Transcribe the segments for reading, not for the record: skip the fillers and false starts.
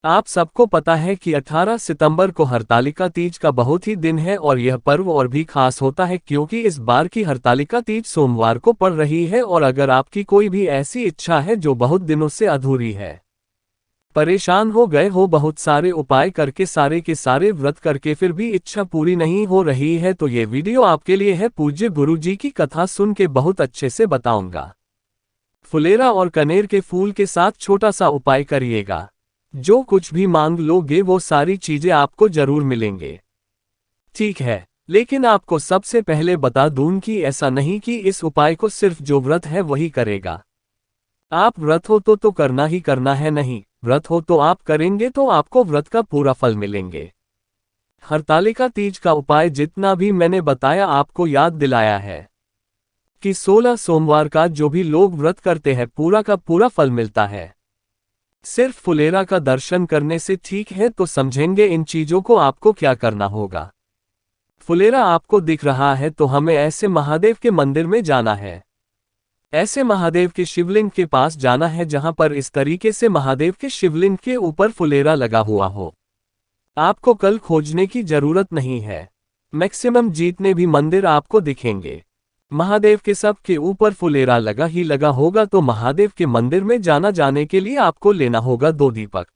आप सबको पता है कि 18 सितंबर को हरतालिका तीज का बहुत ही दिन है और यह पर्व और भी खास होता है क्योंकि इस बार की हरतालिका तीज सोमवार को पड़ रही है। और अगर आपकी कोई भी ऐसी इच्छा है जो बहुत दिनों से अधूरी है, परेशान हो गए हो बहुत सारे उपाय करके, सारे के सारे व्रत करके, फिर भी इच्छा पूरी नहीं हो रही है, तो ये वीडियो आपके लिए है। पूज्य गुरु जी की कथा सुन के बहुत अच्छे से बताऊंगा। फुलेरा और कनेर के फूल के साथ छोटा सा उपाय करिएगा। जो कुछ भी मांग लोगे वो सारी चीजें आपको जरूर मिलेंगे। ठीक है, लेकिन आपको सबसे पहले बता दूं कि ऐसा नहीं कि इस उपाय को सिर्फ जो व्रत है वही करेगा। आप व्रत हो तो करना ही करना है, नहीं व्रत हो तो आप करेंगे तो आपको व्रत का पूरा फल मिलेंगे। हरतालिका तीज का उपाय जितना भी मैंने बताया आपको याद दिलाया है कि 16 सोमवार का जो भी लोग व्रत करते हैं पूरा का पूरा फल मिलता है। सिर्फ फुलेरा का दर्शन करने से ठीक है, तो समझेंगे इन चीजों को आपको क्या करना होगा। फुलेरा आपको दिख रहा है तो हमें ऐसे महादेव के मंदिर में जाना है। ऐसे महादेव के शिवलिंग के पास जाना है जहां पर इस तरीके से महादेव के शिवलिंग के ऊपर फुलेरा लगा हुआ हो। आपको कल खोजने की जरूरत नहीं है, मैक्सिमम जितने भी मंदिर आपको दिखेंगे महादेव के सब के ऊपर फुलेरा लगा ही लगा होगा। तो महादेव के मंदिर में जाने के लिए आपको लेना होगा 2 दीपक।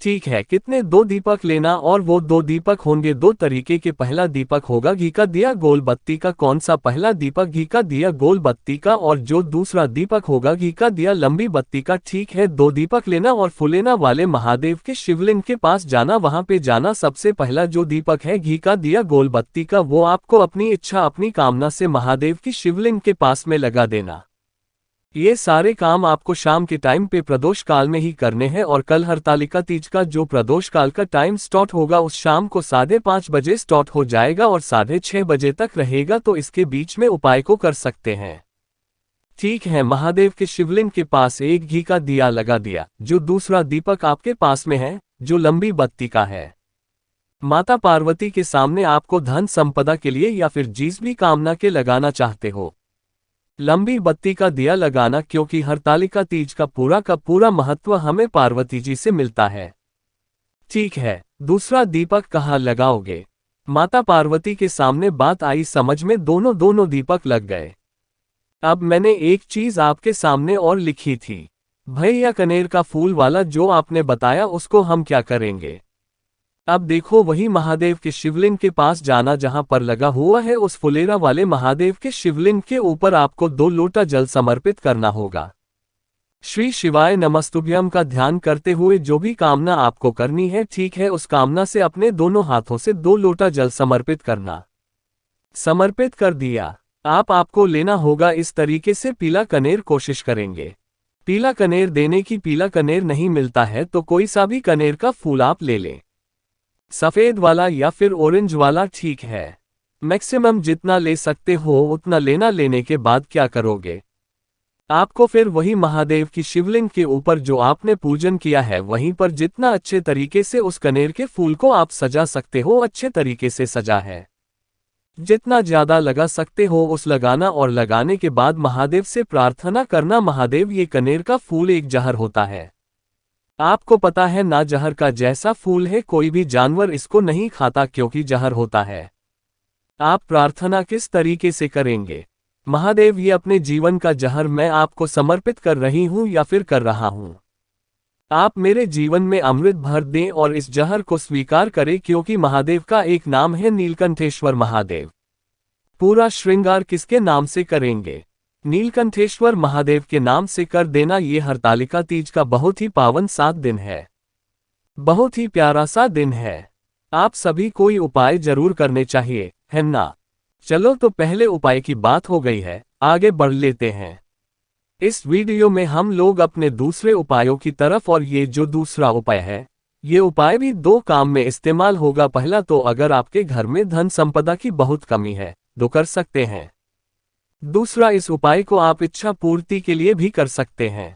ठीक है, कितने 2 दीपक लेना, और वो 2 दीपक होंगे 2 तरीके के। पहला दीपक होगा घी का दिया गोल बत्ती का। कौन सा पहला दीपक? घी का दिया गोल बत्ती का। और जो दूसरा दीपक होगा घी का दिया लंबी बत्ती का। ठीक है, 2 दीपक लेना और फुलेना वाले महादेव के शिवलिंग के पास जाना, वहां पे जाना। सबसे पहला जो दीपक है घी का दिया गोल बत्ती का, वो आपको अपनी इच्छा अपनी कामना से महादेव की शिवलिंग के पास में लगा देना। ये सारे काम आपको शाम के टाइम पे प्रदोष काल में ही करने हैं। और कल हरतालिका तीज का जो प्रदोष काल का टाइम स्टार्ट होगा उस शाम को 5:30 बजे स्टार्ट हो जाएगा और 6:30 बजे तक रहेगा, तो इसके बीच में उपाय को कर सकते हैं। ठीक है, महादेव के शिवलिंग के पास एक घी का दिया लगा दिया। जो दूसरा दीपक आपके पास में है जो लंबी बत्ती का है, माता पार्वती के सामने आपको धन संपदा के लिए या फिर जिस भी कामना के लगाना चाहते हो लंबी बत्ती का दिया लगाना, क्योंकि हरतालिका तीज का पूरा महत्व हमें पार्वती जी से मिलता है। ठीक है, दूसरा दीपक कहाँ लगाओगे? माता पार्वती के सामने बात आई समझ में, दोनों दीपक लग गए। अब मैंने एक चीज आपके सामने और लिखी थी, भैया कनेर का फूल वाला जो आपने बताया उसको हम क्या करेंगे? अब देखो, वही महादेव के शिवलिंग के पास जाना जहां पर लगा हुआ है उस फुलेरा वाले महादेव के शिवलिंग के ऊपर आपको 2 लोटा जल समर्पित करना होगा। श्री शिवाय नमस्तुभ्यम का ध्यान करते हुए जो भी कामना आपको करनी है, ठीक है, उस कामना से अपने दोनों हाथों से 2 लोटा जल समर्पित करना। समर्पित कर दिया। आपको लेना होगा इस तरीके से पीला कनेर। कोशिश करेंगे पीला कनेर देने की। पीला कनेर नहीं मिलता है तो कोई सा भी कनेर का फूल आप ले लें, सफेद वाला या फिर ऑरेंज वाला, ठीक है। मैक्सिमम जितना ले सकते हो उतना लेना। लेने के बाद क्या करोगे? आपको फिर वही महादेव की शिवलिंग के ऊपर जो आपने पूजन किया है वहीं पर जितना अच्छे तरीके से उस कनेर के फूल को आप सजा सकते हो अच्छे तरीके से सजा है, जितना ज्यादा लगा सकते हो उस लगाना। और लगाने के बाद महादेव से प्रार्थना करना, महादेव ये कनेर का फूल एक जहर होता है, आपको पता है ना, जहर का जैसा फूल है। कोई भी जानवर इसको नहीं खाता क्योंकि जहर होता है। आप प्रार्थना किस तरीके से करेंगे? महादेव ये अपने जीवन का जहर मैं आपको समर्पित कर रही हूं या फिर कर रहा हूं। आप मेरे जीवन में अमृत भर दें और इस जहर को स्वीकार करें, क्योंकि महादेव का एक नाम है नीलकंठेश्वर महादेव। पूरा श्रृंगार किसके नाम से करेंगे? नीलकंठेश्वर महादेव के नाम से कर देना। ये हरतालिका तीज का बहुत ही पावन 7 दिन है, बहुत ही प्यारा सा दिन है। आप सभी कोई उपाय जरूर करने चाहिए, है ना? चलो, तो पहले उपाय की बात हो गई है, आगे बढ़ लेते हैं। इस वीडियो में हम लोग अपने दूसरे उपायों की तरफ, और ये जो दूसरा उपाय है ये उपाय भी 2 काम में इस्तेमाल होगा। पहला तो अगर आपके घर में धन संपदा की बहुत कमी है तो कर सकते हैं। दूसरा, इस उपाय को आप इच्छा पूर्ति के लिए भी कर सकते हैं।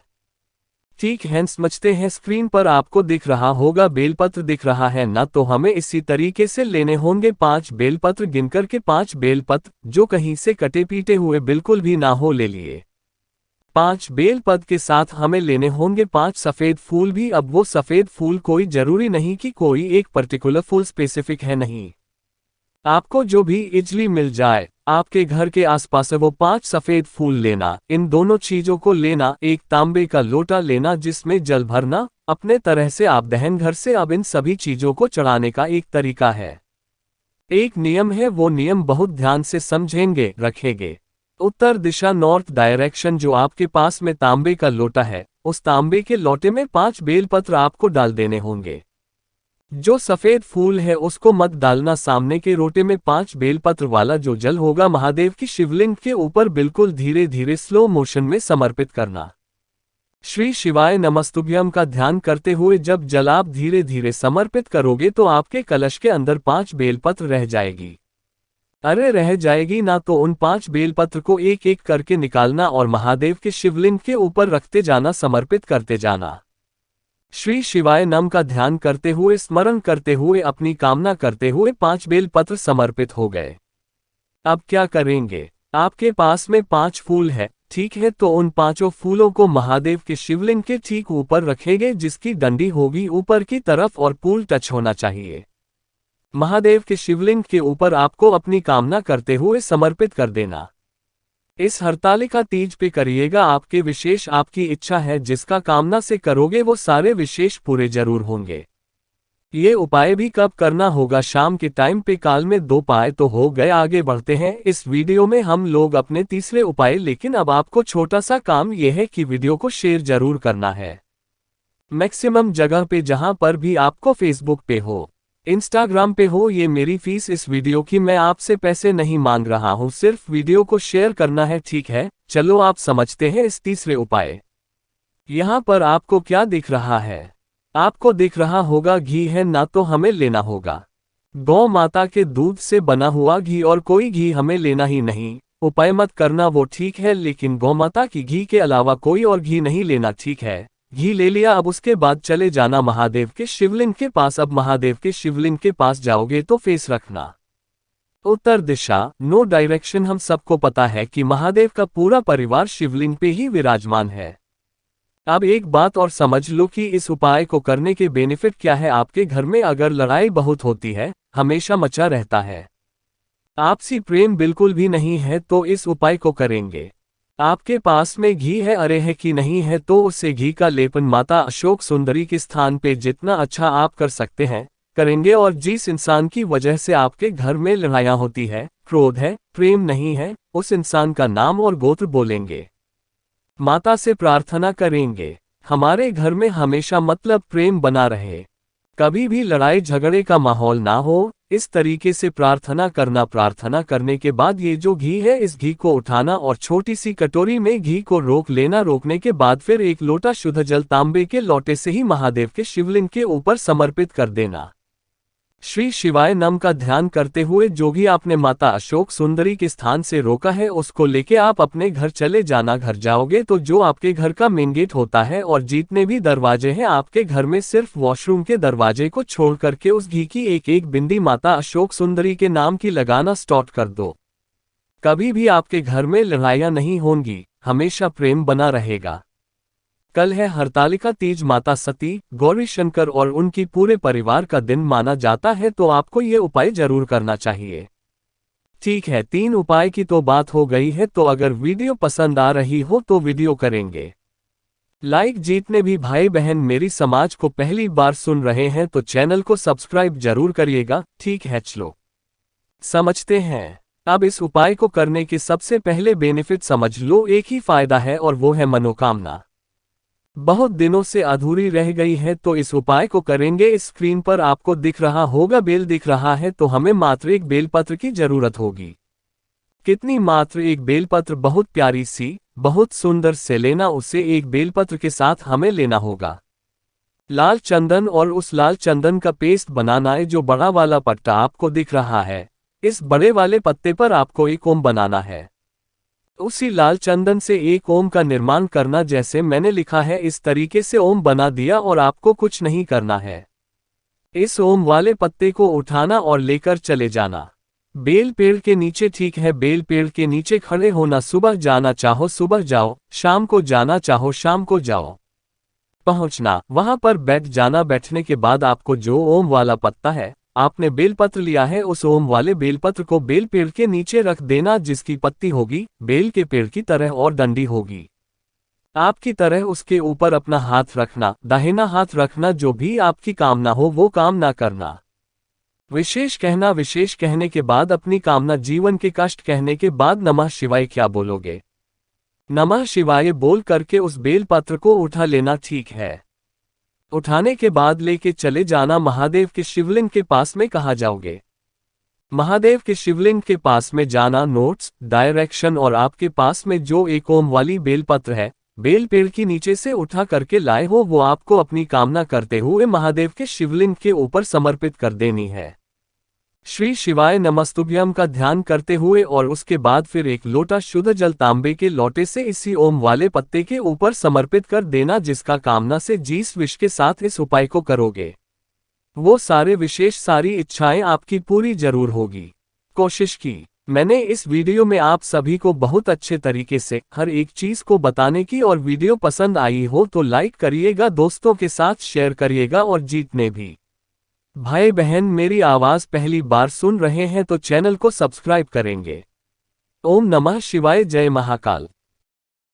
ठीक है, समझते हैं। स्क्रीन पर आपको दिख रहा होगा बेलपत्र दिख रहा है ना, तो हमें इसी तरीके से लेने होंगे 5 बेलपत्र। गिनकर के 5 बेलपत्र जो कहीं से कटे पीटे हुए बिल्कुल भी ना हो ले लिए। 5 बेलपत्र के साथ हमें लेने होंगे 5 सफ़ेद फूल भी। अब वो सफ़ेद फूल कोई ज़रूरी नहीं कि कोई एक पर्टिकुलर फूल स्पेसिफिक है, नहीं, आपको जो भी इजली मिल जाए आपके घर के आसपास वो 5 सफ़ेद फूल लेना। इन दोनों चीज़ों को लेना, एक तांबे का लोटा लेना जिसमें जल भरना, अपने तरह से आप दहन घर से अब इन सभी चीज़ों को चढ़ाने का एक तरीका है, एक नियम है। वो नियम बहुत ध्यान से समझेंगे, रखेंगे। उत्तर दिशा, नॉर्थ डायरेक्शन, जो आपके पास में तांबे का लोटा है उस तांबे के लोटे में 5 बेलपत्र आपको डाल देने होंगे। जो सफ़ेद फूल है उसको मत डालना, सामने के लोटे में 5 बेलपत्र वाला जो जल होगा महादेव की शिवलिंग के ऊपर बिल्कुल धीरे धीरे स्लो मोशन में समर्पित करना। श्री शिवाय नमस्तुभ्यम का ध्यान करते हुए जब जल आप धीरे धीरे समर्पित करोगे तो आपके कलश के अंदर 5 बेलपत्र रह जाएगी। अरे रह जाएगी ना, तो उन 5 बेलपत्र को एक एक करके निकालना और महादेव के शिवलिंग के ऊपर रखते जाना, समर्पित करते जाना। श्री शिवाय नम का ध्यान करते हुए, स्मरण करते हुए, अपनी कामना करते हुए 5 बेलपत्र समर्पित हो गए। अब क्या करेंगे, आपके पास में 5 फूल है, ठीक है, तो उन 5 फूलों को महादेव के शिवलिंग के ठीक ऊपर रखेंगे, जिसकी डंडी होगी ऊपर की तरफ और फूल टच होना चाहिए। महादेव के शिवलिंग के ऊपर आपको अपनी कामना करते हुए समर्पित कर देना। इस हरतालिका तीज पे करिएगा, आपके विशेष, आपकी इच्छा है जिसका कामना से करोगे वो सारे विशेष पूरे जरूर होंगे। ये उपाय भी कब करना होगा, शाम के टाइम पे। काल में 2 उपाय तो हो गए, आगे बढ़ते हैं इस वीडियो में हम लोग अपने तीसरे उपाय। लेकिन अब आपको छोटा सा काम यह है कि वीडियो को शेयर जरूर करना है मैक्सिमम जगह पे, जहां पर भी आपको फेसबुक पे हो, इंस्टाग्राम पे हो। ये मेरी फीस इस वीडियो की, मैं आपसे पैसे नहीं मांग रहा हूं, सिर्फ वीडियो को शेयर करना है, ठीक है। चलो आप समझते हैं इस तीसरे उपाय। यहां पर आपको क्या दिख रहा है, आपको दिख रहा होगा घी है ना, तो हमें लेना होगा गौ माता के दूध से बना हुआ घी, और कोई घी हमें लेना ही नहीं। उपाय मत करना वो ठीक है, लेकिन गौ माता की घी के अलावा कोई और घी नहीं लेना, ठीक है। घी ले लिया, अब उसके बाद चले जाना महादेव के शिवलिंग के पास। अब महादेव के शिवलिंग के पास जाओगे तो फेस रखना उत्तर दिशा, नो डायरेक्शन। हम सबको पता है कि महादेव का पूरा परिवार शिवलिंग पे ही विराजमान है। अब एक बात और समझ लो कि इस उपाय को करने के बेनिफिट क्या है। आपके घर में अगर लड़ाई बहुत होती है, हमेशा मचा रहता है, आपसी प्रेम बिल्कुल भी नहीं है, तो इस उपाय को करेंगे। आपके पास में घी है, अरे है कि नहीं है, तो उससे घी का लेपन माता अशोक सुंदरी के स्थान पे जितना अच्छा आप कर सकते हैं करेंगे। और जिस इंसान की वजह से आपके घर में लड़ाइयाँ होती है, क्रोध है, प्रेम नहीं है, उस इंसान का नाम और गोत्र बोलेंगे, माता से प्रार्थना करेंगे हमारे घर में हमेशा मतलब प्रेम बना रहे, कभी भी लड़ाई झगड़े का माहौल ना हो। इस तरीके से प्रार्थना करना। प्रार्थना करने के बाद ये जो घी है, इस घी को उठाना और छोटी सी कटोरी में घी को रोक लेना। रोकने के बाद फिर एक लोटा शुद्ध जल तांबे के लोटे से ही महादेव के शिवलिंग के ऊपर समर्पित कर देना। श्री शिवाय नम का ध्यान करते हुए जो भी आपने माता अशोक सुंदरी के स्थान से रोका है उसको लेके आप अपने घर चले जाना। घर जाओगे तो जो आपके घर का मेन गेट होता है और जितने भी दरवाजे हैं आपके घर में, सिर्फ वॉशरूम के दरवाजे को छोड़ करके उस घी की एक एक बिंदी माता अशोक सुंदरी के नाम की लगाना स्टार्ट कर दो। कभी भी आपके घर में लड़ाइयाँ नहीं होंगी, हमेशा प्रेम बना रहेगा। कल है हरतालिका तीज, माता सती, गौरी शंकर और उनकी पूरे परिवार का दिन माना जाता है, तो आपको ये उपाय जरूर करना चाहिए। ठीक है, 3 उपाय की तो बात हो गई है, तो अगर वीडियो पसंद आ रही हो तो वीडियो करेंगे लाइक। जितने भी भाई बहन मेरी समाज को पहली बार सुन रहे हैं तो चैनल को सब्सक्राइब जरूर करिएगा, ठीक है। चलो समझते हैं। अब इस उपाय को करने के सबसे पहले बेनिफिट समझ लो। एक ही फायदा है और वो है मनोकामना बहुत दिनों से अधूरी रह गई है, तो इस उपाय को करेंगे। इस स्क्रीन पर आपको दिख रहा होगा बेल दिख रहा है, तो हमें मात्र एक बेलपत्र की जरूरत होगी। कितनी, मात्र एक बेलपत्र, बहुत प्यारी सी, बहुत सुंदर से लेना। उसे एक बेलपत्र के साथ हमें लेना होगा लाल चंदन, और उस लाल चंदन का पेस्ट बनाना है। जो बड़ा वाला पत्ता आपको दिख रहा है, इस बड़े वाले पत्ते पर आपको एक ओम बनाना है। उसी लाल चंदन से एक ओम का निर्माण करना, जैसे मैंने लिखा है इस तरीके से ओम बना दिया और आपको कुछ नहीं करना है। इस ओम वाले पत्ते को उठाना और लेकर चले जाना बेल पेड़ के नीचे ठीक है, बेल पेड़ के नीचे खड़े होना, सुबह जाना चाहो सुबह जाओ, शाम को जाना चाहो शाम को जाओ। पहुंचना, वहां पर बैठ जाना, बैठने के बाद आपको जो ओम वाला पत्ता है, आपने बेलपत्र लिया है, उस ओम वाले बेलपत्र को बेल पेड़ के नीचे रख देना, जिसकी पत्ती होगी बेल के पेड़ की तरह और डंडी होगी आपकी तरह, उसके ऊपर अपना हाथ रखना, दाहिना हाथ रखना, जो भी आपकी कामना हो वो कामना करना। विशेष कहना, विशेष कहने के बाद अपनी कामना, जीवन के कष्ट कहने के बाद नमः शिवाय क्या बोलोगे? नमः शिवाय बोल करके उस बेलपत्र को उठा लेना, ठीक है। उठाने के बाद लेके चले जाना महादेव के शिवलिंग के पास में, कहाँ जाओगे? महादेव के शिवलिंग के पास में जाना, नोट्स, डायरेक्शन, और आपके पास में जो एक ओम वाली बेलपत्र है, बेल पेड़ की नीचे से उठा करके लाए हो, वो आपको अपनी कामना करते हुए महादेव के शिवलिंग के ऊपर समर्पित कर देनी है। श्री शिवाय नमस्तुभ्यम का ध्यान करते हुए, और उसके बाद फिर एक लोटा शुद्ध जल तांबे के लोटे से इसी ओम वाले पत्ते के ऊपर समर्पित कर देना, जिसका कामना से जिस विश के साथ इस उपाय को करोगे वो सारे विशेष, सारी इच्छाएं आपकी पूरी जरूर होगी। कोशिश की मैंने इस वीडियो में आप सभी को बहुत अच्छे तरीके से हर एक चीज को बताने की, और वीडियो पसंद आई हो तो लाइक करिएगा, दोस्तों के साथ शेयर करिएगा, और जितने भी भाई बहन मेरी आवाज पहली बार सुन रहे हैं तो चैनल को सब्सक्राइब करेंगे। ओम नमः शिवाय, जय महाकाल।